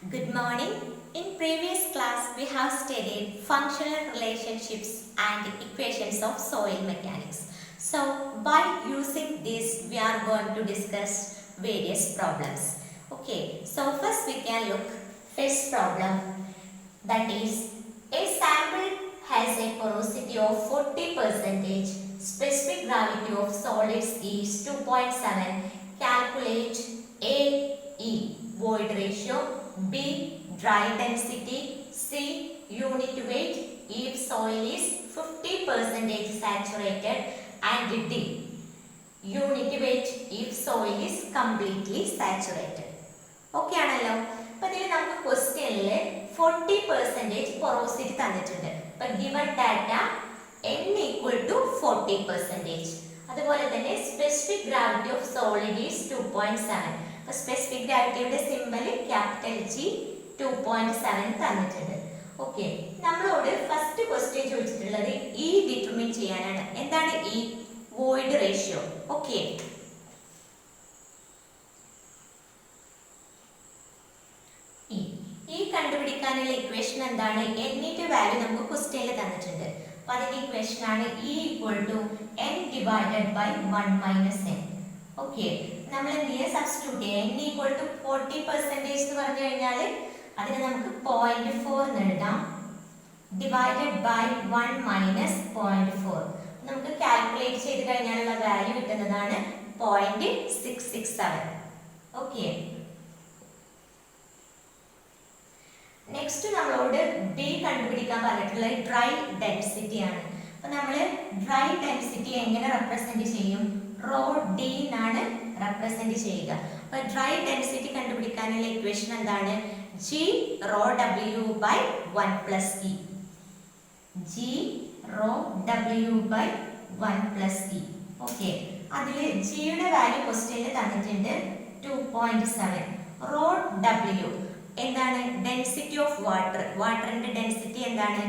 Good morning. In previous class, we have studied functional relationships and equations of soil mechanics. So, by using this, we are going to discuss various problems. Okay, so first we can look first problem, that is a sample has a porosity of 40%, specific gravity of solids is 2.7, calculate A, E, void ratio, B, dry density, C, unit weight if soil is 50% saturated, and D, unit weight if soil is completely saturated. Okay ആണല്ലോ. അപ്പൊ ഇതിൽ നമുക്ക് ക്വസ്റ്റ്യനിൽ 40% porosity തന്നിട്ടുണ്ട്. അപ്പൊ given data n equal to 40%. അതുപോലെ തന്നെ specific gravity of solid is 2.7. അപ്പൊ specific gravityയുടെ സിമ്പൽ ക്യാപിറ്റൽ G 2.7 തന്നിട്ടുണ്ട്. ഓക്കെ, നമ്മളോട് ഫസ്റ്റ് ക്വസ്റ്റ്യൻ ചോദിച്ചിട്ടുള്ളത് E ഡിറ്റർമിൻ ചെയ്യാനാണ്. എന്താണ് E? Void ratio. ഓക്കെ, ഈ കണ്ടുപിടിക്കാനുള്ള ഇക്വേഷൻ എന്താണ്? എന്നിന്റെ വാല്യൂ നമുക്ക് ക്വസ്റ്റ്യനിൽ തന്നിട്ടുണ്ട്. അപ്പൊ അതിന്റെ ഇക്വേഷൻ ആണ് E equal to n divided by 1 minus n. Okay, നമ്മൾ എന്ത് ചെയ്യുക? സബ്സ്റ്റിറ്റ്യൂട്ട് ചെയ്യുക. n equal to 40% എന്ന് പറഞ്ഞു കഴിഞ്ഞാൽ അതിനെ നമുക്ക് 0.4 എന്ന് എഴുതാം. Divided by 1 minus 0.4. നമുക്ക് കാൽക്കുലേറ്റ് ചെയ്ത് കഴിഞ്ഞാലുള്ള വാല്യൂ കിട്ടുന്നതാണ് 0.667. ഓക്കെ, നെക്സ്റ്റ് നമ്മളോട് ബി കണ്ടുപിടിക്കാൻ പറഞ്ഞിട്ടുള്ളത് ഡ്രൈ ഡെൻസിറ്റി ആണ്. അപ്പൊ നമ്മൾ ഡ്രൈ ഡെൻസിറ്റി എങ്ങനെ റെപ്രസെന്റ് ചെയ്യും? റോ ഡി എന്നാണ് റെപ്രസെന്റ് ചെയ്യുക. അപ്പൊ ഡ്രൈ ഡെൻസിറ്റി കണ്ടുപിടിക്കാനുള്ള ഇക്വേഷൻ എന്താണ്? G rho W by 1 plus E. G rho W by 1 plus E. Okay, അതിൽ ജിയുടെ വാല്യൂ ക്വസ്റ്റ്യനിൽ തന്നിട്ടുണ്ട് 2.7. റോ ഡബ്ല്യു എന്താണ്? Density of water. വാട്ടറിന്റെ ഡെൻസിറ്റി എന്താണ്?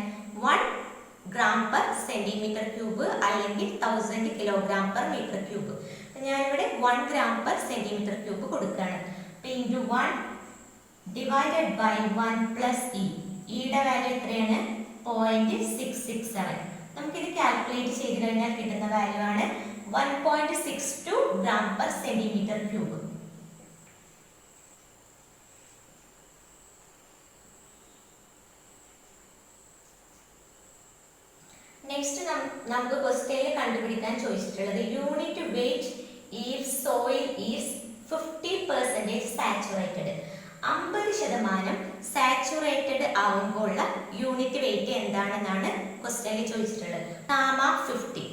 1 gram per centimeter cube അല്ലെങ്കിൽ 1000 kilogram per meter cube. ഞാനിവിടെ 1 gram per centimeter cube കൊടുക്കുകയാണ്. Into 1 divided by 1 plus e. ഇയുടെ വാല്യൂ എത്രയാണ്? 0.667. നമുക്കിത് കാൽക്കുലേറ്റ് ചെയ്ത് കഴിഞ്ഞാൽ കിട്ടുന്ന വാല്യൂ ആണ് 1.62 gram per centimeter cube. Next നമുക്ക് ക്വസ്റ്റ്യനിൽ കണ്ടുപിടിക്കാൻ ചോദിച്ചിട്ടുള്ളത് unit weight if soil is 50% saturated. 50% saturated ആവുമ്പോഴുള്ള യൂണിറ്റ് വെയിറ്റ് എന്താണെന്നാണ് ക്വസ്റ്റ്യനിൽ ചോദിച്ചിട്ടുള്ളത്. ഗാമ 50.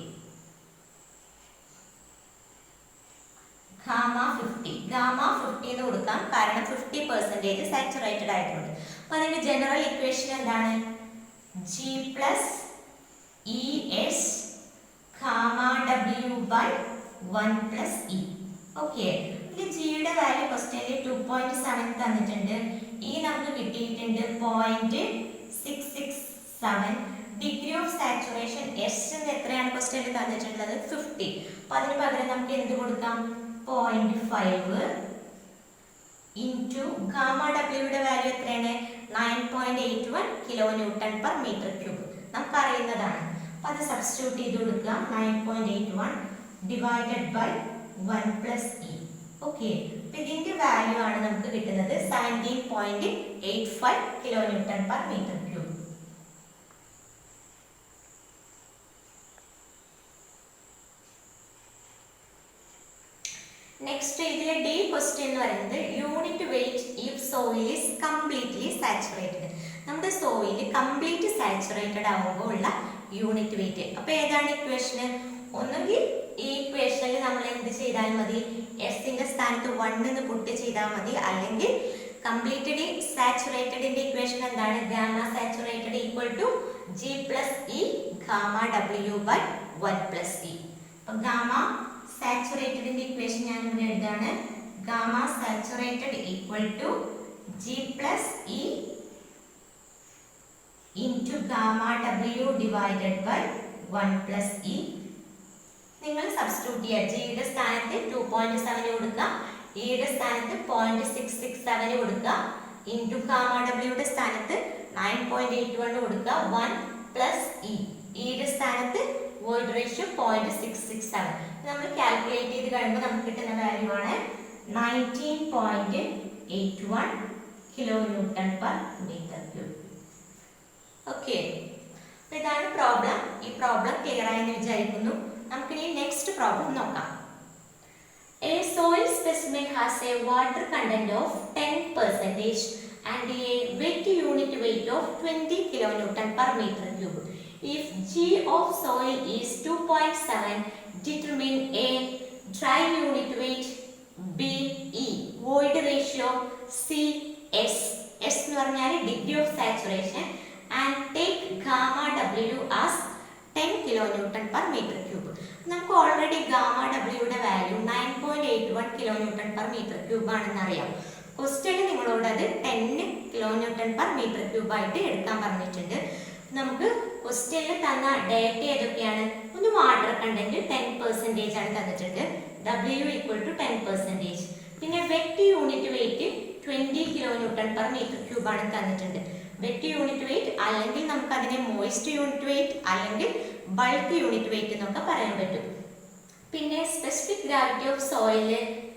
ഗാമ 50 എന്ന് കൊടുക്കാം, കാരണം 50% സാച്ചുറേറ്റഡ് ആയിട്ടുണ്ട്. അപ്പൊ അതിന്റെ ജനറൽ ഇക്വേഷൻ എന്താണ്? G plus ES gamma W by 1 plus E. Okay, ഇതിൽ ജിയുടെ വാല്യൂ ക്വസ്റ്റ്യനിൽ 2.7 തന്നിട്ടുണ്ട്. ഈ നമുക്ക് കിട്ടിയിട്ടുണ്ട് 0.667. ഡിഗ്രി ഓഫ് സാച്ചുറേഷൻ എസ് എന്ന് എത്രയാണ് ക്വസ്റ്റ്യനിൽ തന്നിട്ടുള്ളത്? 50. അപ്പൊ അതിന് പകരം നമുക്ക് എന്ത് കൊടുക്കാം? 0.5 ഇൻറ്റു ഗാമ ഡബ്ല്യൂയുടെ വാല്യൂ എത്രയാണ്? 9.81 kilo newton per metre cube. നമുക്ക് അറിയുന്നതാണ്. അപ്പോൾ അത് സബ്സ്റ്റിറ്റ്യൂട്ട് ചെയ്ത് കൊടുക്കുക. 9.81 divided by 1 plus E. Okay, അപ്പോൾ ഇതിൻ്റെ വാല്യൂ ആണ് നമുക്ക് കിട്ടുന്നത് 17.85 kilo newton per metre cube. Next ഇതിലെ ഡി ക്വസ്റ്റ്യൻ എന്ന് പറയുന്നത് unit weight if soil is completely saturated. നമ്മുടെ സോയിൽ കംപ്ലീറ്റ് സാച്ചുറേറ്റഡ് ആകുമ്പോൾ ഉള്ള യൂണിറ്റ് വെയിറ്റ്. അപ്പൊ ഏതാണ് ഇക്വേഷന്? ഒന്നുകിൽ ഈ ഇക്വേഷനിൽ നമ്മൾ എന്ത് ചെയ്താൽ മതി? എസിന്റെ സ്ഥാനത്ത് 1 എന്ന് പുട്ട് ചെയ്താൽ മതി. അല്ലെങ്കിൽ കംപ്ലീറ്റ്ലി സാച്ചുറേറ്റഡിന്റെ ഇക്വേഷൻ എന്താണ്? Gamma saturated equal to G plus E gamma W by 1 plus E. അപ്പൊ ഗാമ സാച്ചുറേറ്റഡിന്റെ ഇക്വേഷൻ ഞാൻ ഇവിടെ എഴുതാണ്. Gamma saturated equal to G plus E into gamma W divided by 1 plus E. നിങ്ങൾ സബ്സ്റ്റിറ്റ്യൂട്ട് ചെയ്യുക. ജിയുടെ സ്ഥാനത്ത് 2.7 കൊടുക്കുക, ഇയുടെ സ്ഥാനത്ത് 0.667 കൊടുക്കുക. ഇൻറ്റു ഗാമ ഡബ്ല്യൂയുടെ സ്ഥാനത്ത് 9.81 കൊടുക്കുക 1 പ്ലസ് ഇ ഇയുടെ സ്ഥാനത്ത് വോയിഡ് റേഷ്യോ 0.667. നമ്മൾ കാൽക്കുലേറ്റ് ചെയ്ത് കഴിയുമ്പോൾ നമുക്ക് കിട്ടുന്ന വാല്യൂ ആണ് 19.81 kilo newton per metre cube. Okay, ഇതാണ് പ്രോബ്ലം. ഈ പ്രോബ്ലം ക്ലിയർ ആയെന്ന് വിചാരിക്കുന്നു. നമുക്കിനി നെക്സ്റ്റ് പ്രോബ്ലം നോക്കാം. A soil specimen has a water content of 10% and a wet unit weight of 20 kilonewton per meter cube. If G of soil is 2.7, determine A dry unit weight, B E void ratio, C S എന്ന് പറഞ്ഞാൽ degree of saturation, and take gamma W as 10 kilonewton per meter cube. നമുക്ക് already gamma ഡബ്ല്യൂയുടെ value 9.81 kilo newton per metre cube ആണെന്ന് അറിയാം. ക്വസ്റ്റ്യനിൽ നിങ്ങളോട് അത് 10 kilo newton per metre cube ആയിട്ട് എടുക്കാൻ പറഞ്ഞിട്ടുണ്ട്. നമുക്ക് ക്വസ്റ്റ്യനിൽ തന്ന ഡേറ്റ ഏതൊക്കെയാണ്? ഒന്ന് വാട്ടർ കണ്ടന്റ് 10% ആണ് തന്നിട്ടുണ്ട്, W ഈക്വൽ ടു 10%. പിന്നെ wet unit weight 20 kilo newton per metre cube ആണ് തന്നിട്ടുണ്ട്. വെറ്റ് യൂണിറ്റ് വെയിറ്റ് അല്ലെങ്കിൽ നമുക്ക് അതിനെ മോയിസ്റ്റ് യൂണിറ്റ് വെയിറ്റ് അല്ലെങ്കിൽ ബൾക്ക് യൂണിറ്റ് വെയിറ്റ് എന്നൊക്കെ പറയാൻ പറ്റും. പിന്നെ സ്പെസിഫിക് ഗ്രാവിറ്റി ഓഫ് സോയിൽ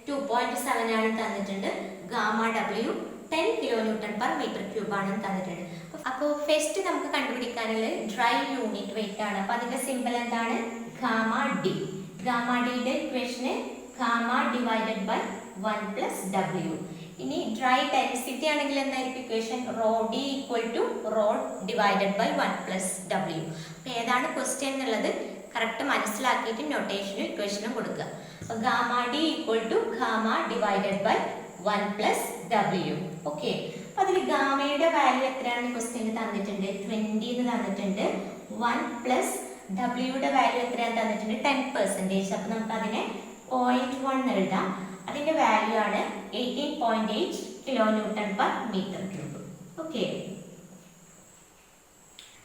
2.7 ആണ് തന്നിട്ടുണ്ട്. Gamma W 10 kilo newton per metre cube ആണ് തന്നിട്ടുണ്ട്. അപ്പോൾ ഫസ്റ്റ് നമുക്ക് കണ്ടുപിടിക്കാനുള്ളത് ഡ്രൈ യൂണിറ്റ് വെയിറ്റ് ആണ്. അപ്പോൾ അതിന്റെ സിമ്പിൾ എന്താണ്? Gamma D. ഗാമ ഡിയുടെ ഇക്വേഷന് gamma divided by 1 plus W. ഇനി ഡ്രൈ ഡെൻസിറ്റി ആണെങ്കിൽ എന്തായിരിക്കും equation? Rho D equal to rho divided by 1 plus W. അപ്പോൾ ഏതാണ് ക്വസ്റ്റ്യൻ എന്നുള്ളത് കറക്റ്റ് മനസ്സിലാക്കിയിട്ട് നൊട്ടേഷനും ഇക്വേഷനും കൊടുക്കുക. അപ്പോൾ gamma D equal to gamma divided by 1 plus W. Okay, അപ്പോൾ അതിൽ ഗാമയുടെ വാല്യൂ എത്രയാണെന്ന് ക്വസ്റ്റ്യനിൽ തന്നിട്ടുണ്ട്? 20 എന്ന് തന്നിട്ടുണ്ട്. 1 പ്ലസ് ഡബ്ല്യൂയുടെ വാല്യൂ എത്രയാണെന്ന് തന്നിട്ടുണ്ട്? 10%. അപ്പോൾ നമുക്ക് അതിനെ 0.1 എഴുതാം. അതിന്റെ വാല്യൂ ആണ് 18.8 kilo newton per metre cube. Okay,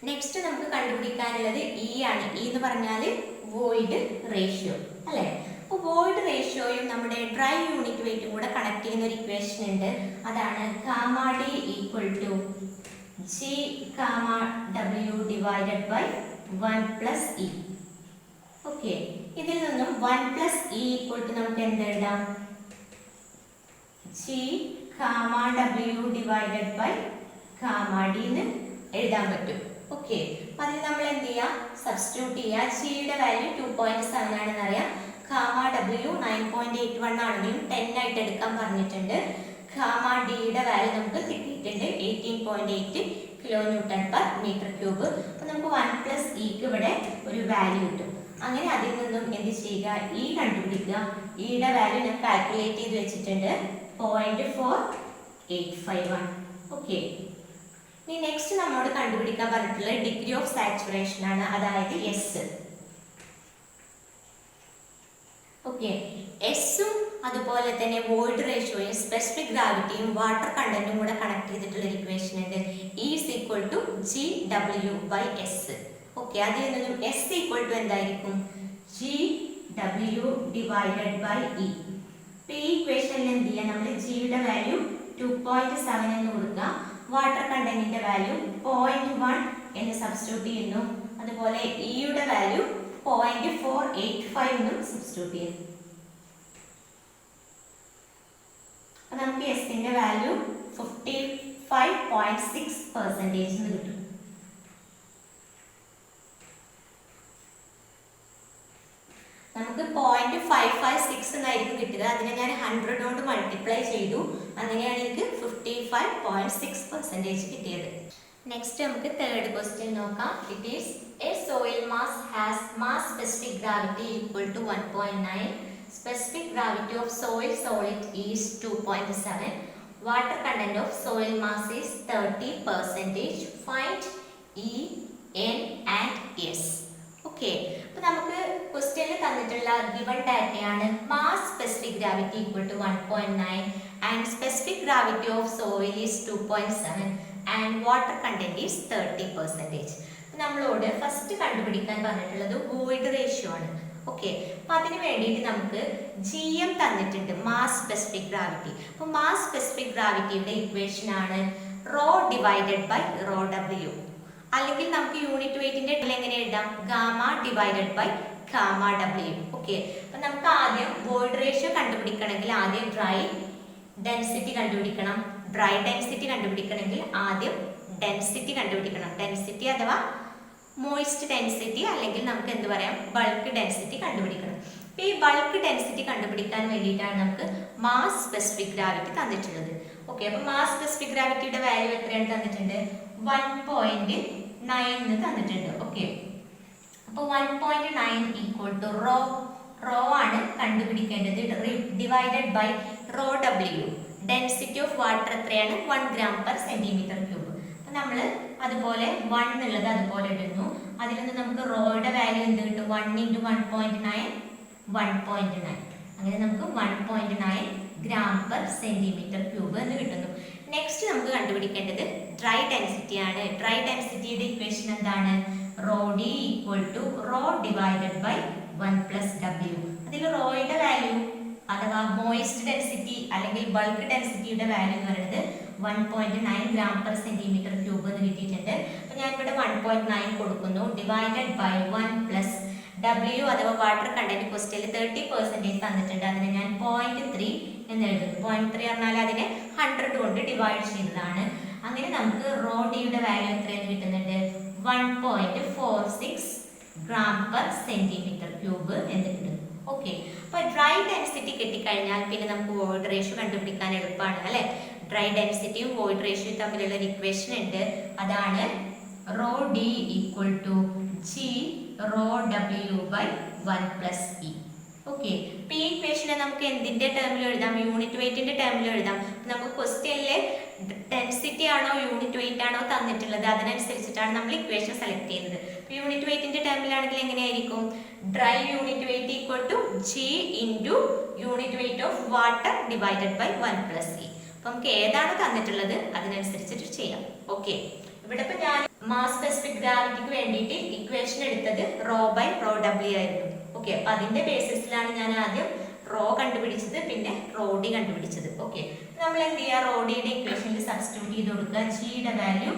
next നമുക്ക് കണ്ടുപിടിക്കാനുള്ളത് ഇ ആണ്. ഇ എന്ന് പറഞ്ഞാൽ വോയിഡ് റേഷ്യോ അല്ലേ? അപ്പോൾ വോയിഡ് റേഷ്യോയും നമ്മുടെ ഡ്രൈ യൂണിറ്റ് വെയിറ്റും കൂടെ കണക്ട് ചെയ്യുന്ന ഒരു ഇക്വേഷൻ ഉണ്ട്. അതാണ് gamma D equal to G gamma W divided by 1 plus E. Okay, ഇതിൽ നിന്നും 1 പ്ലസ് ഇ ഈക്വൽ ടു നമുക്ക് എന്ത് എഴുതാം? G gamma W divided by gamma D എന്ന് എഴുതാൻ പറ്റും. ഓക്കെ, അപ്പം അതിൽ നമ്മൾ എന്ത് ചെയ്യുക? സബ്സ്റ്റിറ്റ്യൂട്ട് ചെയ്യുക. ജിയുടെ വാല്യൂ 2.7 ആണെന്ന് അറിയാം. ഗാമ ഡബ്ല്യു 9.81 ആണെങ്കിലും 10 ആയിട്ട് എടുക്കാൻ പറഞ്ഞിട്ടുണ്ട്. ഗാമ ഡിയുടെ വാല്യൂ നമുക്ക് കിട്ടിയിട്ടുണ്ട് 18.8 kilo newton per metre cube. അപ്പം നമുക്ക് 1 പ്ലസ് ഇക്ക് ഇവിടെ ഒരു വാല്യൂ കിട്ടും. അങ്ങനെ അതിൽ നിന്നും എന്ത് ചെയ്യുക? ഇ കണ്ടുപിടിക്കുക. ഇയുടെ വാല്യൂ ഞാൻ കാൽക്കുലേറ്റ് ചെയ്ത് വെച്ചിട്ടുണ്ട് 0.4851. ഓക്കെ, ഇനി നെക്സ്റ്റ് നമ്മോട് കണ്ടുപിടിക്കാൻ പറഞ്ഞിട്ടുള്ളത് ഡിഗ്രി ഓഫ് സാച്ചുറേഷൻ ആണ്, അതായത് എസ്. ഓക്കെ, എസും അതുപോലെ തന്നെ വോയിഡ് റേഷ്യോയും സ്പെസിഫിക് ഗ്രാവിറ്റിയും വാട്ടർ കണ്ടന്റും കൂടെ കണക്ട് ചെയ്തിട്ടുള്ള ഇക്വേഷൻ ഉണ്ട്. E is equal to G W by S. Okay, അതിൽ നിന്നും എസ് ഈക്വൽ ടു എന്തായിരിക്കും? G W divided by e. ഈ ഇക്വേഷനിൽ എന്ത് ചെയ്യുക? നമ്മൾ ജിയുടെ വാല്യൂ 2.7 എന്ന് കൊടുക്കുക. വാട്ടർ കണ്ടന്റിന്റെ വാല്യൂ 0.1 എന്ന് സബ്സ്റ്റിറ്റ്യൂട്ട് ചെയ്യുന്നു. അതുപോലെ ഇയുടെ വാല്യൂ 0.485 എന്നും സബ്സ്റ്റിറ്റ്യൂട്ട് ചെയ്യുന്നു. അപ്പോൾ നമുക്ക് എസിന്റെ വാല്യൂ 55.6% എന്ന് കിട്ടും. നമുക്ക് 0.556 എന്നായിരിക്കും കിട്ടുക. അതിനെ ഞാൻ 100 കൊണ്ട് മൾട്ടിപ്ലൈ ചെയ്തു. അങ്ങനെയാണ് എനിക്ക് 55.6% കിട്ടിയത്. നെക്സ്റ്റ് നമുക്ക് തേർഡ് ക്വസ്റ്റ്യൻ നോക്കാം. It is a soil mass has mass specific gravity equal to 1.9. Specific gravity of soil solid is 2.7. Water content of soil mass is 30%. Find e, N and S. Okay, അപ്പോൾ നമുക്ക് ക്വസ്റ്റ്യനിൽ തന്നിട്ടുള്ള given ഡാറ്റയാണ് mass specific gravity equal to 1.9 and specific gravity of soil is 2.7 and water content is 30%. നമ്മളോട് first കണ്ടുപിടിക്കാൻ പറഞ്ഞിട്ടുള്ളത് void ratio ആണ്. Okay, അപ്പൊ അതിന് വേണ്ടിയിട്ട് നമുക്ക് GM തന്നിട്ടുണ്ട്, മാസ് സ്പെസിഫിക് ഗ്രാവിറ്റി. അപ്പൊ മാസ് സ്പെസിഫിക് ഗ്രാവിറ്റിയുടെ ഇക്വേഷൻ ആണ് rho divided by rho W, അല്ലെങ്കിൽ നമുക്ക് യൂണിറ്റ് വെയിറ്റിന്റെ എങ്ങനെ എഴുതാം, gamma divided by gamma W. Okay, അപ്പൊ നമുക്ക് ആദ്യം വോയിഡ് റേഷ്യോ കണ്ടുപിടിക്കണമെങ്കിൽ ആദ്യം ഡ്രൈ ഡെൻസിറ്റി കണ്ടുപിടിക്കണം. ഡ്രൈ ഡെൻസിറ്റി കണ്ടുപിടിക്കണമെങ്കിൽ ആദ്യം ഡെൻസിറ്റി കണ്ടുപിടിക്കണം. ഡെൻസിറ്റി അഥവാ മോയിസ്റ്റ് ഡെൻസിറ്റി, അല്ലെങ്കിൽ നമുക്ക് എന്ത് പറയാം, ബൾക്ക് ഡെൻസിറ്റി കണ്ടുപിടിക്കണം. അപ്പൊ ഈ ബൾക്ക് ഡെൻസിറ്റി കണ്ടുപിടിക്കാൻ വേണ്ടിയിട്ടാണ് നമുക്ക് മാസ് സ്പെസിഫിക് ഗ്രാവിറ്റി തന്നിട്ടുള്ളത്. ഓക്കെ, അപ്പൊ മാസ് സ്പെസിഫിക് ഗ്രാവിറ്റിയുടെ വാല്യൂ എത്രയാണ് തന്നിട്ടുണ്ട്, 1.9 തന്നിട്ടുണ്ട്. ഓക്കെ, അപ്പൊ 1.9 ഈക്വൽ ടു റോ ആണ് കണ്ടുപിടിക്കേണ്ടത്, divided by rho W. Density of water എത്രയാണ്, 1 gram per centimeter cube. അപ്പൊ നമ്മൾ അതുപോലെ 1 എന്നുള്ളത് അതുപോലെ ഇടുന്നു. അതിൽ നിന്ന് നമുക്ക് റോയുടെ വാല്യൂ എന്ത് കിട്ടും, 1 × 1.9 1.9. അങ്ങനെ നമുക്ക് 1.9 gram per centimeter cube എന്ന് കിട്ടുന്നു. നെക്സ്റ്റ് നമുക്ക് കണ്ടുപിടിക്കേണ്ടത് ഡ്രൈ ഡെൻസിറ്റി ആണ്. ഡ്രൈ ഡെൻസിറ്റിയുടെ ഇക്വേഷൻ എന്താണ്, rho D equal to rho divided by 1 + W. അതിൽ റോയുടെ വാല്യൂ അഥവാ മോയിസ്റ്റ് ഡെൻസിറ്റി അല്ലെങ്കിൽ ബൾക്ക് ഡെൻസിറ്റിയുടെ വാല്യൂ എന്ന് പറയുന്നത് 1.9 gram per centimeter cube എന്ന് കിട്ടിയിട്ടുണ്ട്. അപ്പോൾ ഞാൻ ഇവിടെ 1.9 കൊടുക്കുന്നു, ഡിവൈഡഡ് ബൈ 1 + W അഥവാ വാട്ടർ കണ്ടന്റ് ക്വസ്റ്റ്യനിൽ 30% തന്നിട്ടുണ്ട്. അതിനെ ഞാൻ 0.3 എന്ന് എഴുതുന്നു. 0.3 പറഞ്ഞാൽ അതിനെ 100 കൊണ്ട് ഡിവൈഡ് ചെയ്തതാണ്. അങ്ങനെ നമുക്ക് റോ ഡിയുടെ വാല്യൂ എത്രയെന്ന് കിട്ടുന്നുണ്ട്, 1.46 gram per centimeter cube എന്ന് കിട്ടുന്നു. ഓക്കെ, അപ്പൊ ഡ്രൈ ഡെൻസിറ്റി കിട്ടിക്കഴിഞ്ഞാൽ പിന്നെ നമുക്ക് വോയിഡ് റേഷ്യോ കണ്ടുപിടിക്കാൻ എളുപ്പമാണ് അല്ലെ. ഡ്രൈ ഡെൻസിറ്റിയും വോയിഡ് റേഷ്യോയും തമ്മിലുള്ള ഒരു ഇക്വേഷൻ ഉണ്ട്, അതാണ് rho D equal to G rho W by 1 + E. Okay, അപ്പൊ ഈ ഇക്വേഷനെ നമുക്ക് എന്തിന്റെ ടേമിൽ എഴുതാം, യൂണിറ്റ് വെയിറ്റിന്റെ ടേമിൽ എഴുതാം. നമുക്ക് ക്വസ്റ്റ്യനിലെ ഡെൻസിറ്റി ആണോ യൂണിറ്റ് വെയിറ്റ് ആണോ തന്നിട്ടുള്ളത്, അതിനനുസരിച്ചിട്ടാണ് നമ്മൾ ഇക്വേഷൻ സെലക്ട് ചെയ്യുന്നത്. യൂണിറ്റ് വെയിറ്റിന്റെ ടേമിലാണെങ്കിൽ എങ്ങനെയായിരിക്കും, dry unit weight equal to G into unit weight of water divided by 1 + E. അപ്പൊ നമുക്ക് ഏതാണ് തന്നിട്ടുള്ളത് അതിനനുസരിച്ചിട്ട് ചെയ്യാം. ഓക്കെ, ഇവിടെ ഇപ്പൊ ഞാൻ മാസ് സ്പെസിഫിക് ഗ്രാവിറ്റിക്ക് വേണ്ടിയിട്ട് ഇക്വേഷൻ എടുത്തത് റോ ബൈ റോ ഡബ്ല്യു ആയിരുന്നു. ഓക്കെ, അപ്പൊ അതിന്റെ ബേസിസിലാണ് ഞാൻ ആദ്യം റോ കണ്ടുപിടിച്ചത്, പിന്നെ റോ ഡി കണ്ടുപിടിച്ചത്. ഓക്കെ, നമ്മൾ എന്ത് ചെയ്യുക, റോ ഡിയുടെ ഇക്വേഷനിൽ സബ്സ്റ്റിറ്റ്യൂട്ട് ചെയ്ത് കൊടുക്കുക. ജിയുടെ വാല്യൂ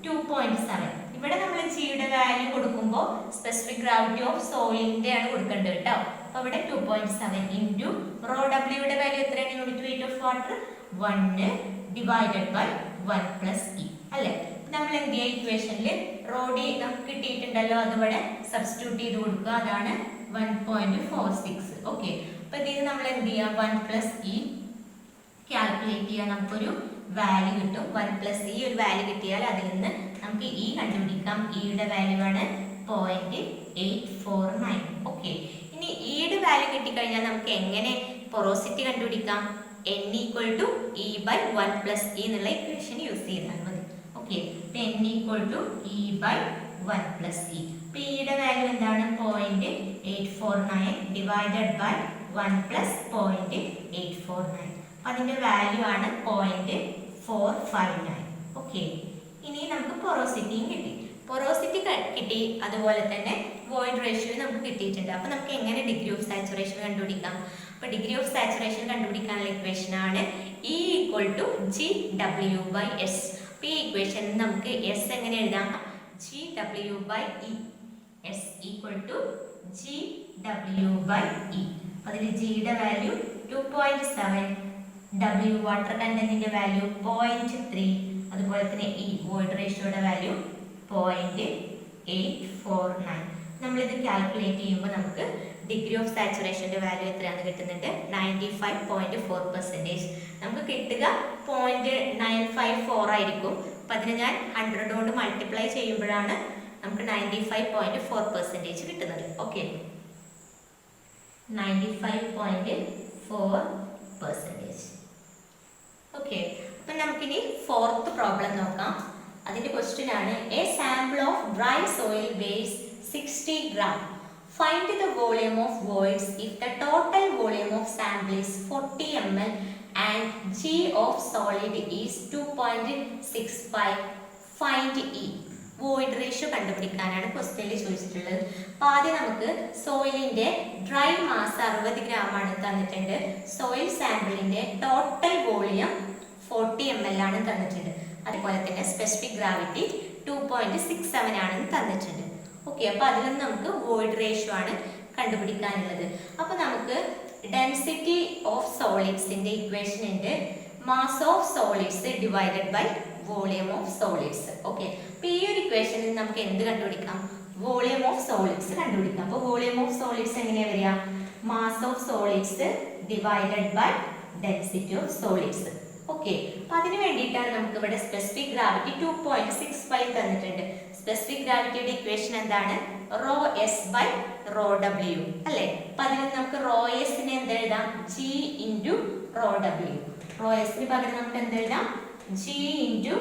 2.7. ഇവിടെ നമ്മൾ ജിയുടെ വാല്യൂ കൊടുക്കുമ്പോൾ സ്പെസിഫിക് ഗ്രാവിറ്റി ഓഫ് സോയിലിന്റെ ആണ് കൊടുക്കേണ്ടത് കേട്ടോ. അപ്പൊ ഇവിടെ 2.7 ഇൻറ്റു റോ ഡബ്ല്യൂയുടെ വാല്യൂ എത്രയാണ്, unit weight of water 1 divided by 1 + E അല്ലേ. നമ്മൾ എന്ത് ചെയ്യുക, ഇക്വേഷനിൽ റോ ഡി നമുക്ക് കിട്ടിയിട്ടുണ്ടല്ലോ, അതിവിടെ സബ്സ്റ്റിറ്റ്യൂട്ട് ചെയ്ത് കൊടുക്കുക. അതാണ് 1.46. ഓക്കെ, അപ്പൊ ഇതിന് നമ്മൾ എന്ത് ചെയ്യുക, 1 + E കാൽക്കുലേറ്റ് ചെയ്യാൻ നമുക്കൊരു വാല്യൂ കിട്ടും. 1 + E ഒരു വാല്യൂ കിട്ടിയാൽ അതിൽ നിന്ന് നമുക്ക് E കണ്ടുപിടിക്കാം. ഇയുടെ വാല്യൂ ആണ് 0.849. ഓക്കെ, ഇനി ഇയുടെ വാല്യൂ കിട്ടിക്കഴിഞ്ഞാൽ നമുക്ക് എങ്ങനെ പൊറോസിറ്റി കണ്ടുപിടിക്കാം, N equal to E by 1 + E എന്നുള്ള ഇക്വേഷൻ യൂസ് ചെയ്താൽ മതി. Okay, N equal to E by 1 + E. അപ്പോൾ ഇയുടെ വാല്യൂ എന്താണ്, 0.849 ഡിവൈഡഡ് ബൈ 1 + 0.849. അതിന്റെ വാല്യൂ ആണ് 0.459. ഓക്കെ, ഇനി നമുക്ക് പൊറോസിറ്റിയും കിട്ടി. പൊറോസിറ്റി കിട്ടി, അതുപോലെ തന്നെ വോയിഡ് റേഷ്യോ നമുക്ക് കിട്ടിയിട്ടുണ്ട്. അപ്പൊ നമുക്ക് എങ്ങനെ ഡിഗ്രി ഓഫ് സാച്ചുറേഷൻ കണ്ടുപിടിക്കാം? അപ്പൊ ഡിഗ്രി ഓഫ് സാച്ചുറേഷൻ കണ്ടുപിടിക്കാനുള്ള ഇക്വേഷൻ ആണ് E ഈക്വൽ ടു GW/S. അപ്പൊ ഈ ഇക്വേഷനിൽ നമുക്ക് S എങ്ങനെ എഴുതാം, GW/E. S ഈക്വൽ ടു GW/E. അതിൽ ജിയുടെ വാല്യൂ 2.7, W വാട്ടർ കണ്ടന്റിന്റെ വാല്യൂ 0.3, അതുപോലെ തന്നെ E വോയിഡ് റേഷ്യോയുടെ വാല്യൂ 0.849. നമ്മളിത് കാൽക്കുലേറ്റ് ചെയ്യുമ്പോൾ നമുക്ക് ഡിഗ്രി ഓഫ് സാച്ചുറേഷന്റെ വാല്യൂ എത്രയാണെന്ന് കിട്ടുന്നുണ്ട്, 95.4%. നമുക്ക് കിട്ടുക 0.954 ആയിരിക്കും. അപ്പം അതിന് ഞാൻ 100 കൊണ്ട് മൾട്ടിപ്ലൈ ചെയ്യുമ്പോഴാണ് നമുക്ക് 95.4% കിട്ടുന്നത്. ഓക്കെ, 95.4%. ഓക്കെ, അപ്പം നമുക്കിനി 4th പ്രോബ്ലം നോക്കാം. അതിന്റെ ക്വസ്റ്റ്യൻ ആണ്, a sample of dry soil weighs 60 gram. Find the volume of voids if the total volume of sample is 40 ml and G of solid is 2.65. Find E. Void ratio കണ്ടുപിടിക്കാനാണ് ക്വസ്റ്റ്യനിൽ ചോദിച്ചിട്ടുള്ളത്. അപ്പോൾ ആദ്യം നമുക്ക് സോയിലിന്റെ dry mass 60 gram ആണ് തന്നിട്ടുണ്ട്. Soil സാമ്പിളിന്റെ total volume 40 ml ആണ് തന്നിട്ടുണ്ട്. അതുപോലെ തന്നെ സ്പെസിഫിക് ഗ്രാവിറ്റി 2.67 ആണെന്ന് തന്നിട്ടുണ്ട്. ഓക്കെ, അപ്പോൾ അതിൽ നിന്ന് നമുക്ക് വോയിഡ് റേഷ്യോ ആണ് കണ്ടുപിടിക്കാനുള്ളത്. അപ്പോൾ നമുക്ക് ഡെൻസിറ്റി ഓഫ് സോളിഡ്സിന്റെ ഇക്വേഷൻ ഉണ്ട്, mass of solids divided by volume of solids. Okay, അപ്പോൾ ഈ ഒരു ഇക്വേഷനിൽ നമുക്ക് എന്ത് കണ്ടുപിടിക്കാം? വോളിയം ഓഫ് സോളിഡ്സ് കണ്ടുപിടിക്കാം. അപ്പോൾ വോളിയം ഓഫ് സോളിഡ്സ് എങ്ങനെയാണ് വരിക? Mass of solids divided by density of solids. Okay, അപ്പോൾ അതിന് വേണ്ടിയിട്ടാണ് നമുക്ക് ഇവിടെ സ്പെസിഫിക് ഗ്രാവിറ്റി 2.65 തന്നിട്ടുണ്ട്. സ്പെസിഫിക് ഗ്രാവിറ്റിയുടെ ഇക്വേഷൻ എന്താണ്? Rho S by rho W അല്ലേ? അപ്പം അതിന് നമുക്ക് റോ എസിനെ എന്തെഴുതാം? G into rho W. Rho എസിന് പകരം നമുക്ക് എന്തെഴുതാം? ജി ഇൻറ്റു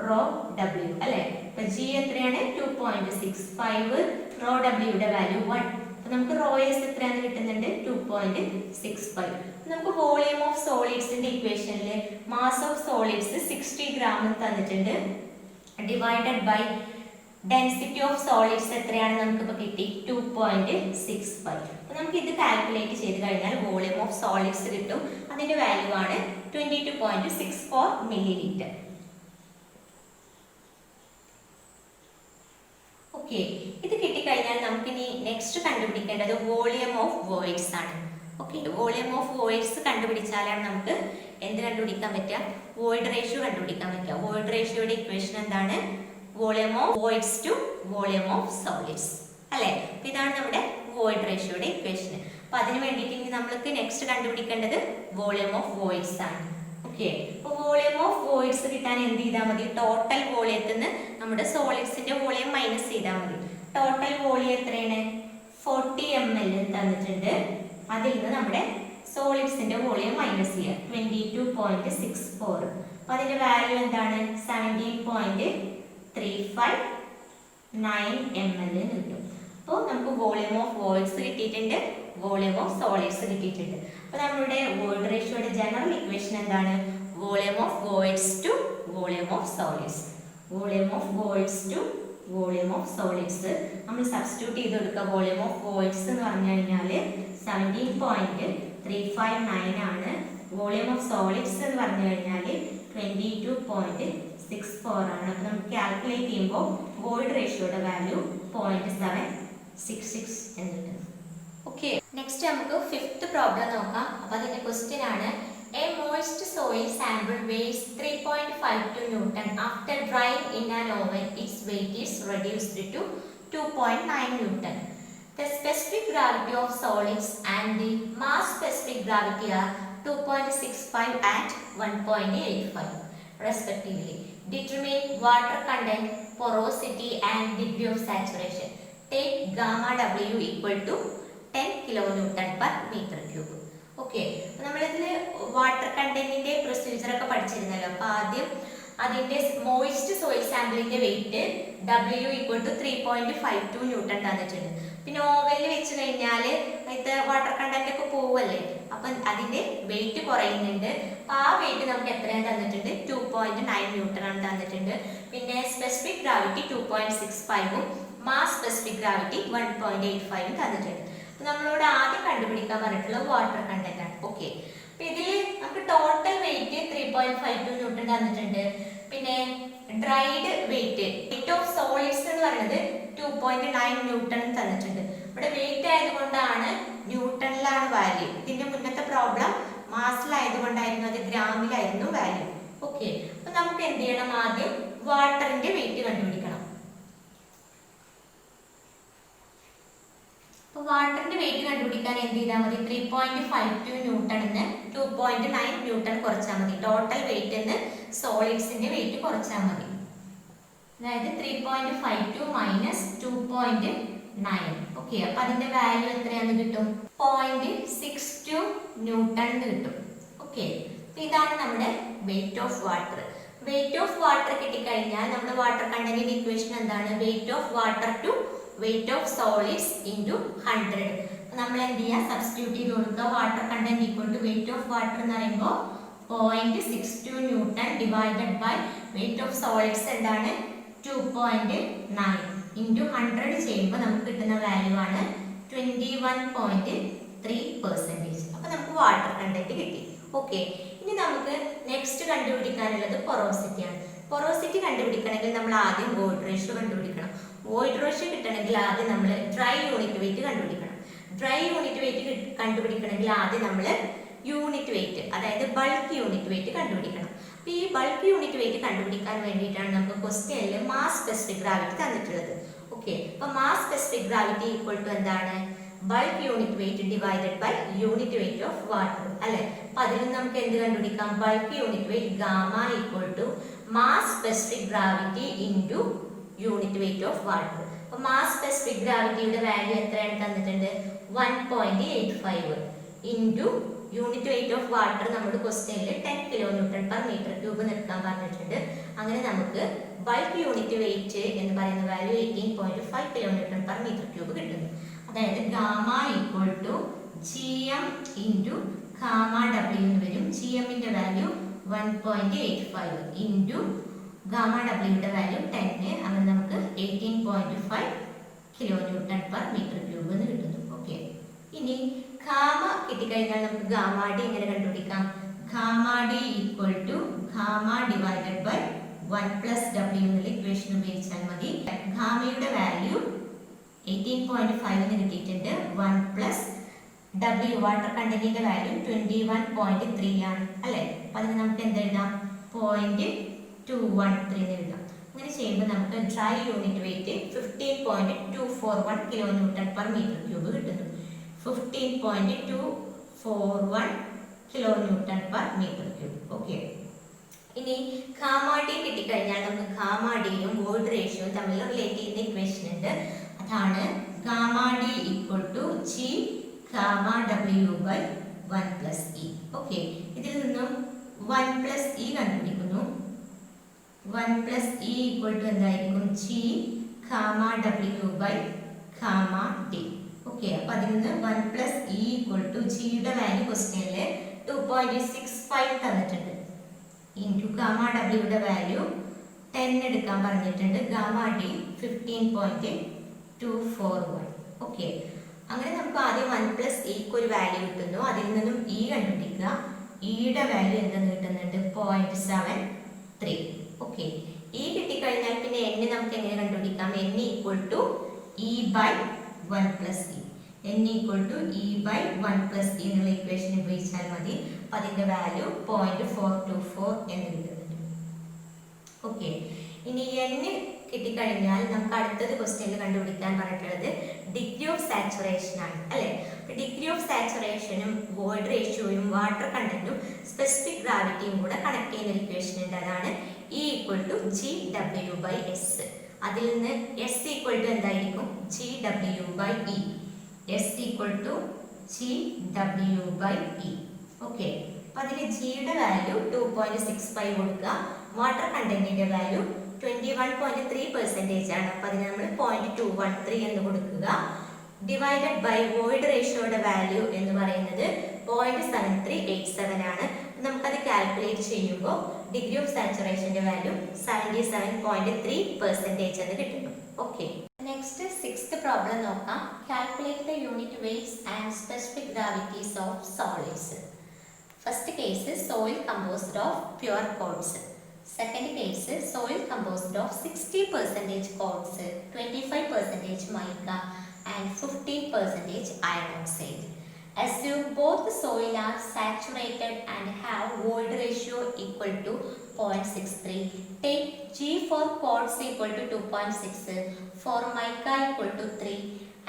റോ ഡബ്ല്യു അല്ലേ? അപ്പൊ ജി എത്രയാണ്? 2.65. റോ ഡബ്ല്യൂയുടെ വാല്യൂ 1. അപ്പൊ നമുക്ക് റോ എസ് എത്രയാണെന്ന് കിട്ടുന്നുണ്ട്? 2.65. നമുക്ക് വോളിയം ഓഫ് സോളിഡ്സിന്റെ ഇക്വേഷനിൽ മാസ് ഓഫ് സോളിഡ്സ് 60 ഗ്രാം തന്നിട്ടുണ്ട്. Divided by density of solids എത്രയാണ് നമുക്കിപ്പോൾ കിട്ടി? 2.65. അപ്പോൾ നമുക്ക് ഇത് കാൽക്കുലേറ്റ് ചെയ്ത് കഴിഞ്ഞാൽ വോളിയം ഓഫ് സോളിഡ്സ് കിട്ടും. അതിന്റെ വാല്യൂ ആണ് 22.64 മില്ലി. ഓക്കെ, ഇത് കിട്ടിക്കഴിഞ്ഞാൽ നമുക്കിനി നെക്സ്റ്റ് കണ്ടുപിടിക്കേണ്ടത് വോളിയം ഓഫ് വോയിഡ്സ് ആണ്. ഓക്കെ, വോളിയം ഓഫ് വോയിഡ്സ് കണ്ടുപിടിച്ചാലാണ് നമുക്ക് എന്ത് കണ്ടുപിടിക്കാൻ പറ്റുക? വോയിഡ് റേഷ്യോ കണ്ടുപിടിക്കാൻ പറ്റുക. വോയിഡ് റേഷ്യോയുടെ ഇക്വേഷൻ എന്താണ്? Volume of voids to volume of solids അല്ലേ? അപ്പോൾ ഇതാണ് നമ്മുടെ വോയിഡ് റേഷ്യോയുടെ ഇക്വേഷൻ. അപ്പോൾ അതിന് വേണ്ടിയിട്ട് ഇനി നമുക്ക് നെക്സ്റ്റ് കണ്ടുപിടിക്കേണ്ടത് വോളിയം ഓഫ് വോയിഡ്സ് ആണ്. ഓക്കെ, അപ്പോൾ വോളിയം ഓഫ് വോയിഡ്സ് കിട്ടാൻ എന്ത് ചെയ്താൽ മതി? ടോട്ടൽ വോളിയത്തിൽ നിന്ന് നമ്മുടെ സോളിഡ്സിന്റെ വോളിയം മൈനസ് ചെയ്താൽ മതി. ടോട്ടൽ വോളിയം എത്രയാണ്? 40 ml തന്നിട്ടുണ്ട്. അതിൽ നിന്ന് നമ്മുടെ സോളിഡ്സിന്റെ വോളിയം മൈനസ് ചെയ്യുക, 22.64. അപ്പോൾ അതിന്റെ വാല്യൂ എന്താണ്? 17.359 ml കിട്ടും. അപ്പോൾ നമുക്ക് വോളിയം ഓഫ് വോയിഡ്സ് കിട്ടിയിട്ടുണ്ട്, വോളിയം ഓഫ് സോളിഡ്സ് കിട്ടിയിട്ടുണ്ട്. അപ്പോൾ നമ്മുടെ വോയിഡ് റേഷ്യോയുടെ ജനറൽ ഇക്വേഷൻ എന്താണ്? Volume of voids to volume of solids. Volume of voids to volume of solids നമ്മൾ സബ്സ്റ്റിറ്റ്യൂട്ട് ചെയ്ത് കൊടുക്കുക. വോളിയം ഓഫ് വോയിഡ്സ് എന്ന് പറഞ്ഞു കഴിഞ്ഞാൽ 17.359 ആണ്. വോളിയം ഓഫ് സോളിഡ്സ് എന്ന് പറഞ്ഞു കഴിഞ്ഞാൽ 22.64 ആണ്. അപ്പോൾ നമുക്ക് കാൽക്കുലേറ്റ് ചെയ്യുമ്പോൾ വോയിഡ് റേഷ്യോയുടെ വാല്യൂ 0.766 എന്നുണ്ട്. ഓക്കെ, നെക്സ്റ്റ് നമുക്ക് 5th പ്രോബ്ലം നോക്കാം. അപ്പോൾ അതിന്റെ ക്വസ്റ്റ്യൻ ആണ്, a moist soil sample weighs 3.52 Newton. After drying in an oven, its weight is reduced to 2.9 Newton. The specific gravity of solids and the mass specific gravity are 2.65 and 1.85 respectively. Determine water content, porosity and degree of saturation. Take gamma W equal to 10 kilonewton per meter cube. Okay, നമ്മളിതിൽ water കണ്ടന്റിന്റെ procedure ഒക്കെ പഠിച്ചിരുന്നല്ലോ. അപ്പോൾ ആദ്യം അതിന്റെ moist soil സാമ്പിളിന്റെ weight W equal to 3.52 newton തന്നിട്ടുണ്ട്. പിന്നെ ഓവനിൽ വെച്ച് കഴിഞ്ഞാൽ ഇത് വാട്ടർ കണ്ടന്റ് ഒക്കെ പോവല്ലേ, അപ്പം അതിന്റെ വെയിറ്റ് കുറയുന്നുണ്ട്. അപ്പോൾ ആ വെയിറ്റ് നമുക്ക് എത്രയാണ് തന്നിട്ടുണ്ട്? 2.9 ന്യൂട്ടൺ ആണ് തന്നിട്ടുണ്ട്. പിന്നെ സ്പെസിഫിക് ഗ്രാവിറ്റി 2.65ഉം മാസ് സ്പെസിഫിക് ഗ്രാവിറ്റി 1.85ഉം തന്നിട്ടുണ്ട്. നമ്മളോട് ആദ്യം കണ്ടുപിടിക്കാൻ പറഞ്ഞിട്ടുള്ള വാട്ടർ കണ്ടന്റ് ആണ്. ഓക്കെ, അപ്പൊ ഇതിൽ നമുക്ക് ടോട്ടൽ വെയിറ്റ് 3.52 ന്യൂട്ടൺ തന്നിട്ടുണ്ട്. പിന്നെ ഡ്രൈഡ് വെയിറ്റ് ഓഫ് സോളിഡ്സ് എന്ന് പറയുന്നത് 2.9 ന്യൂട്ടൺ തന്നിട്ടുണ്ട്. ഇവിടെ വെയിറ്റ് ആയതുകൊണ്ടാണ് ന്യൂട്ടണിലാണ് വാല്യൂ. ഇതിന്റെ മുന്നത്തെ പ്രോബ്ലം മാസിലായതുകൊണ്ടായിരുന്നു, അത് ഗ്രാമിലായിരുന്നു വാല്യൂ. ഓക്കെ, അപ്പൊ നമുക്ക് എന്ത് ചെയ്യണം? ആദ്യം വാട്ടറിന്റെ വെയിറ്റ് കണ്ടുപിടിക്കണം. വാട്ടറിന്റെ വെയിറ്റ് കണ്ടുപിടിക്കാൻ എന്ത് ചെയ്താൽ മതി? 3.52 ന്യൂട്ടണിന് 2.9 ന്യൂട്ടൺ കുറച്ചാൽ മതി. ടോട്ടൽ വെയിറ്റ് സോളിഡ്സിന്റെ വെയിറ്റ് കുറച്ചാൽ മതി. അതായത് 3.52 മൈനസ് 2.9. ഓക്കെ, അപ്പൊ അതിന്റെ വാല്യൂ എത്രയാണെന്ന് കിട്ടും? 0.62 ന്യൂട്ടൺ കിട്ടും. ഓക്കെ, അപ്പൊ ഇതാണ് നമ്മുടെ weight of water. Weight of water കിട്ടിക്കഴിഞ്ഞാൽ നമ്മുടെ വാട്ടർ കണ്ടന്റിന്റെ ഇക്വേഷൻ എന്താണ്? Weight of water to weight of solids into 100. നമ്മൾ എന്ത് ചെയ്യുക? സബ്സ്റ്റിറ്റ്യൂട്ട് ചെയ്ത് കൊടുക്കുക. Water content equal to weight of water എന്ന് പറയുമ്പോൾ 0.62 newton divided by weight of solids എന്താണ്? 2.9 ഇൻറ്റു 100 ചെയ്യുമ്പോൾ നമുക്ക് കിട്ടുന്ന വാല്യൂ ആണ് 21.3%. അപ്പോൾ നമുക്ക് വാട്ടർ കണ്ടന്റ് കിട്ടി. ഓക്കെ, ഇനി നമുക്ക് നെക്സ്റ്റ് കണ്ടുപിടിക്കാനുള്ളത് പൊറോസിറ്റി ആണ്. പൊറോസിറ്റി കണ്ടുപിടിക്കണമെങ്കിൽ നമ്മൾ ആദ്യം വോയിഡ് റേഷ്യോ കണ്ടുപിടിക്കണം. വോയിഡ് റേഷ്യോ കിട്ടണമെങ്കിൽ ആദ്യം നമ്മൾ ഡ്രൈ യൂണിറ്റ് വെയിറ്റ് കണ്ടുപിടിക്കണം. ഡ്രൈ യൂണിറ്റ് വെയിറ്റ് കണ്ടുപിടിക്കണമെങ്കിൽ ആദ്യം നമ്മൾ യൂണിറ്റ് വെയിറ്റ്, അതായത് ബൾക്ക് യൂണിറ്റ് വെയിറ്റ് കണ്ടുപിടിക്കണം. അപ്പോൾ ഈ ബൾക്ക് യൂണിറ്റ് വെയിറ്റ് കണ്ടുപിടിക്കാൻ വേണ്ടിയിട്ടാണ് നമുക്ക് ക്വസ്റ്റ്യനിൽ മാസ് സ്പെസിഫിക് ഗ്രാവിറ്റി തന്നിട്ടുള്ളത്. ഓക്കെ, അപ്പോൾ mass specific gravity equal to എന്താണ്? Bulk unit weight divided by unit weight of water അല്ലെ. അപ്പൊ അതിൽ നമുക്ക് എന്ത് കണ്ടുപിടിക്കാം? Bulk unit weight gamma equal to mass specific gravity into unit weight of water. അപ്പൊ മാസ് സ്പെസിഫിക് ഗ്രാവിറ്റിയുടെ വാല്യൂ എത്രയാണ് തന്നിട്ടുണ്ട്? 1.85 into unit weight of water നമ്മുടെ ക്വസ്റ്റ്യനിൽ 10 kN/m³ നിർത്താൻ പറഞ്ഞിട്ടുണ്ട്. അങ്ങനെ നമുക്ക് ബൾക്ക് യൂണിറ്റ് വെയിറ്റ് എന്ന് പറയുന്ന വാല്യൂ 18.5 kN/m³ കിട്ടുന്നു. അതായത് gamma equal to GM into gamma W എന്ന് വരും. GMന്റെ വാല്യൂ 1.85 ഇൻറ്റു ഗാമ Wയുടെ വാല്യൂ 10. അങ്ങനെ നമുക്ക് 18.5 kN/m³ എന്ന് കിട്ടുന്നു. ഓക്കെ, ഇനി ഗാമ കിട്ടിക്കഴിഞ്ഞാൽ നമുക്ക് ഗാമ ഡി എങ്ങനെ കണ്ടുപിടിക്കാം? Gamma D equal to gamma divided by 1 plus W എന്നുള്ള ഇക്വേഷൻ ഉപയോഗിച്ചാൽ മതി. ഗാമയുടെ വാല്യൂ 18.5 എന്ന് കിട്ടിയിട്ടുണ്ട്. 1 പ്ലസ് W വാട്ടർ കണ്ടന്റിന്റെ വാല്യൂ 21.3 ആണ് അല്ലെ. അപ്പൊ അതിന് നമുക്ക് എന്ത് എഴുതാം? 0.213 എന്ന് എഴുതാം. അങ്ങനെ ചെയ്യുമ്പോൾ നമുക്ക് ഡ്രൈ യൂണിറ്റ് വെയിറ്റ് 15.241 kN/m³ കിട്ടുന്നു. 15.241 kN/m³. ഓക്കെ, ഇനി ഗാമ ഡി കിട്ടിക്കഴിഞ്ഞാൽ നമുക്ക് ഗാമ ഡിയും വോയിഡ് റേഷ്യോയും തമ്മിൽ റിലേറ്റ് ചെയ്യുന്ന ഇക്വേഷൻ ഉണ്ട്. അതാണ് gamma D equal to G gamma W by 1 plus E. Okay, ഇതിൽ നിന്നും 1 പ്ലസ് ഇ കണ്ടുപിടിക്കുന്നു. 1 പ്ലസ് ഇ ഈക്വൽ ടു എന്തായിരിക്കും? G gamma W by gamma D. Okay, അപ്പൊ അതിൽ നിന്ന് 1 പ്ലസ് ഇ ഈക്വൽ ടു ജിയുടെ വാല്യൂ ക്വസ്റ്റ്യനിൽ 2.65 തന്നിട്ടുണ്ട്. ഇൻറ്റു ഗാമ ഡബ്ല്യൂയുടെ വാല്യൂ 10 എടുക്കാൻ പറഞ്ഞിട്ടുണ്ട്. Gamma D 15.241. ഓക്കെ, അങ്ങനെ നമുക്ക് ആദ്യം 1 പ്ലസ് ഇക്ക് ഒരു വാല്യൂ കിട്ടുന്നു. അതിൽ നിന്നും ഇ കണ്ടുപിടിക്കുക. ഇയുടെ വാല്യൂ എന്തെന്ന് കിട്ടുന്നുണ്ട്? 0.73. ഓക്കെ, ഇ കിട്ടിക്കഴിഞ്ഞാൽ പിന്നെ എൻ നമുക്ക് എങ്ങനെ കണ്ടുപിടിക്കാം? N equal to e by 1 plus e. n equal to e by 1 plus e എന്നുള്ള ഇക്വേഷൻ ഉപയോഗിച്ചാൽ മതി. അപ്പം അതിൻ്റെ വാല്യൂ 0.424 എന്ന് കിട്ടുന്നുണ്ട്. ഓക്കെ, ഇനി n കിട്ടിക്കഴിഞ്ഞാൽ നമുക്ക് അടുത്തത് ക്വസ്റ്റ്യനിൽ കണ്ടുപിടിക്കാൻ പറഞ്ഞിട്ടുള്ളത് ഡിഗ്രി ഓഫ് സാച്ചുറേഷൻ ആണ് അല്ലേ. ഡിഗ്രി ഓഫ് സാച്ചുറേഷനും വോയിഡ് റേഷ്യോയും വാട്ടർ കണ്ടന്റും സ്പെസിഫിക് ഗ്രാവിറ്റിയും കൂടെ കണക്ട് ചെയ്യുന്ന ഒരു ഇക്വേഷൻ ഉണ്ട്. അതാണ് e equal to GW by S. അതിൽ നിന്ന് എസ് ഈക്വൽ ടു എന്തായിരിക്കും? GW by e. S equal to GW by e. Okay, അപ്പൊ അതിൽ ജിയുടെ വാല്യൂ 2.65 കൊടുക്കുക. വാട്ടർ കണ്ടന്റിന്റെ വാല്യൂ 21.3% ആണ്. അപ്പൊ അതിന് നമ്മൾ 0.213 എന്ന് കൊടുക്കുക. ഡിവൈഡഡ് ബൈ വോയിഡ് റേഷ്യോയുടെ വാല്യൂ എന്ന് പറയുന്നത് 0.7387 ആണ്. നമുക്കത് കാൽക്കുലേറ്റ് ചെയ്യുമ്പോൾ ഡിഗ്രി ഓഫ് സാച്ചുറേഷന്റെ വാല്യൂ 77.3% എന്ന് കിട്ടുന്നു. ഓക്കെ, നെക്സ്റ്റ് 6th പ്രോബ്ലം നോക്കാം. Calculate the unit weights and specific gravities of solids. First case soil composed of pure quartz. Second case soil composed of 60% quartz, 25% mica and 15% iron oxide. Assume both the soil are saturated and have void ratio equal to 0.63. Take G for quartz equal to 2.6, for mica equal to 3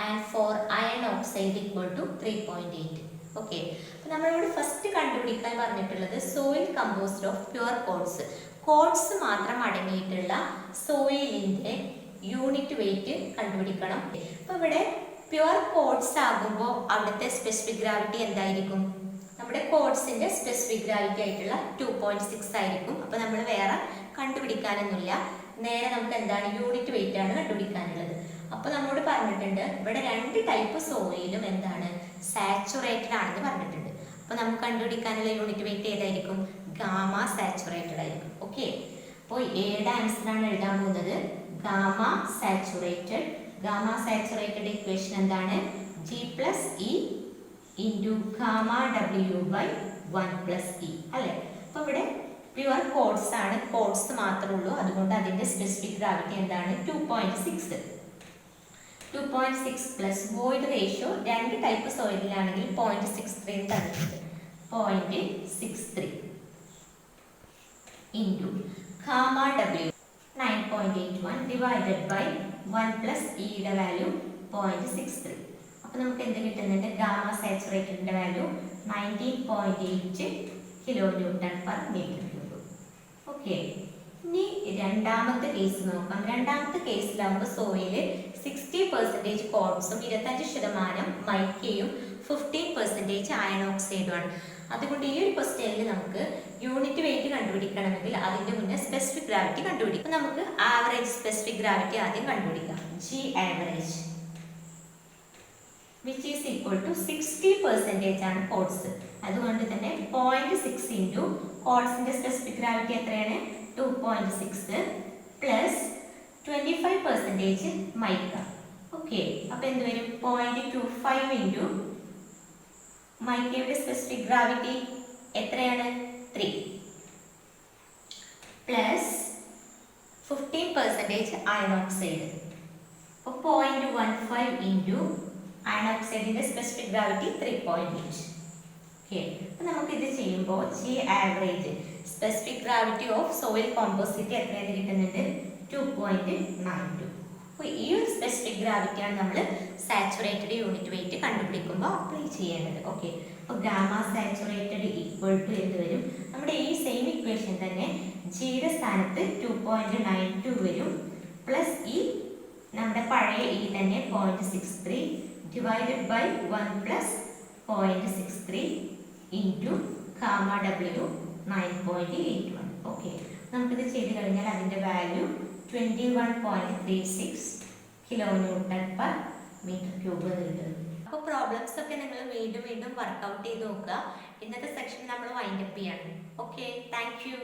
and for iron oxide equal to 3.8. Okay, അപ്പോൾ നമ്മളിവിടെ first കണ്ടുപിടിക്കാൻ പറഞ്ഞിട്ടുള്ളത് soil composed of pure quartz. Quartz മാത്രം അടങ്ങിയിട്ടുള്ള സോയിലിൻ്റെ unit weight കണ്ടുപിടിക്കണം. അപ്പോൾ ഇവിടെ pure codes ആകുമ്പോൾ അവിടുത്തെ സ്പെസിഫിക് ഗ്രാവിറ്റി എന്തായിരിക്കും? നമ്മുടെ കോഡ്സിൻ്റെ സ്പെസിഫിക് ഗ്രാവിറ്റി ആയിട്ടുള്ള 2.6 ആയിരിക്കും. അപ്പോൾ നമ്മൾ വേറെ കണ്ടുപിടിക്കാനൊന്നുമില്ല, നേരെ നമുക്ക് എന്താണ് യൂണിറ്റ് വെയിറ്റ് ആണ് കണ്ടുപിടിക്കാനുള്ളത്. അപ്പോൾ നമ്മോട് പറഞ്ഞിട്ടുണ്ട് ഇവിടെ 2 ടൈപ്പ് സോയിലും എന്താണ് സാച്ചുറേറ്റഡ് ആണെന്ന് പറഞ്ഞിട്ടുണ്ട്. അപ്പോൾ നമുക്ക് കണ്ടുപിടിക്കാനുള്ള യൂണിറ്റ് വെയിറ്റ് ഏതായിരിക്കും? ഗാമ സാച്ചുറേറ്റഡ് ആയിരിക്കും. ഓക്കെ, അപ്പോൾ എയുടെ ആൻസർ ആണ് എഴുതാൻ പോകുന്നത് gamma saturated. Gamma saturated equation എന്താണ്? G plus E into gamma W by 1 plus E അല്ലേ? അപ്പോൾ ഇവിടെ പ്യുവർ കോഡ്സ് ആണ്, കോഡ്സ് മാത്രമേ ഉള്ളൂ. അതുകൊണ്ട് അതിൻ്റെ സ്പെസിഫിക് ഗ്രാവിറ്റി എന്താണ്? 2.6. 2.6 പ്ലസ് വോയിഡ് റേഷ്യോ രണ്ട് ടൈപ്പ് സോയിലാണെങ്കിൽ 0.63 തന്നിട്ടുണ്ട്. 0.63 into gamma W 9.81 divided by 1 plus ഇയുടെ വാല്യൂ 0.63. അപ്പോൾ നമുക്ക് എന്ത് കിട്ടുന്നുണ്ട്? ഗാമ സാച്ചുറേറ്റഡിൻ്റെ value 19.8 kilo newton per metre cube. Okay, ഇനി രണ്ടാമത്തെ കേസ് നോക്കാം. രണ്ടാമത്തെ കേസിലാകുമ്പോൾ സോയിൽ 60% കോഡ്സും 25% മൈക്കയും 15% അയൺ ഓക്സൈഡുമാണ്. അതുകൊണ്ട് ഈ ഒരു ക്വസ്റ്റ്യനിൽ നമുക്ക് യൂണിറ്റ് വെയിറ്റ് കണ്ടുപിടിക്കണമെങ്കിൽ അതിൻ്റെ മുന്നേ സ്പെസിഫിക് ഗ്രാവിറ്റി കണ്ടുപിടിക്കും. നമുക്ക് ആവറേജ് സ്പെസിഫിക് ഗ്രാവിറ്റി ആദ്യം കണ്ടുപിടിക്കാം. G average which is equal to 60% ആണ് കോഡ്സ്. അതുകൊണ്ട് തന്നെ 0.6 ഇൻറ്റു കോഡ്സിൻ്റെ സ്പെസിഫിക് ഗ്രാവിറ്റി എത്രയാണ്? 2.6 പ്ലസ് 25% മൈക്ക. ഓക്കെ, അപ്പോൾ എന്ത് വരും? 0.25 ഇൻറ്റു മൈക്കയുടെ സ്പെസിഫിക് ഗ്രാവിറ്റി എത്രയാണ്? 3 പ്ലസ് 15% അയൺ ഓക്സൈഡ്. അപ്പോൾ 0.15 ഇൻറ്റു അയൺ ഓക്സൈഡിൻ്റെ സ്പെസിഫിക് ഗ്രാവിറ്റി 3.8. ഓക്കെ, അപ്പോൾ നമുക്കിത് ചെയ്യുമ്പോൾ G average specific gravity of soil composite എത്രയാണ് കിട്ടുന്നുണ്ട്? 2.92. അപ്പോൾ ഈ ഒരു സ്പെസിഫിക് ഗ്രാവിറ്റിയാണ് നമ്മൾ സാച്ചുറേറ്റഡ് യൂണിറ്റ് വെയിറ്റ് കണ്ടുപിടിക്കുമ്പോൾ അപ്ലൈ ചെയ്യേണ്ടത്. ഓക്കെ, അപ്പോൾ ഗാമ സാച്ചുറേറ്റഡ് ഈക്വൽ ടു എന്ത് വരും? നമ്മുടെ ഈ സെയിം ഇക്വേഷൻ തന്നെ ജിയുടെ സ്ഥാനത്ത് 2.92 വരും, പ്ലസ് ഈ നമ്മുടെ പഴയ ഈ തന്നെ 0.63 divided by 1 plus 0.63 into gamma W 9.81. Okay, നമുക്കിത് ചെയ്ത് കഴിഞ്ഞാൽ അതിൻ്റെ value 21.36 kilo newton per metre cube കിട്ടും. അപ്പോൾ പ്രോബ്ലംസ് ഒക്കെ നിങ്ങൾ വീണ്ടും വീണ്ടും വർക്കൗട്ട് ചെയ്ത് നോക്കുക. ഇന്നത്തെ സെക്ഷൻ നമ്മൾ വൈൻഡപ്പ് ചെയ്യാണ്. Okay, thank you.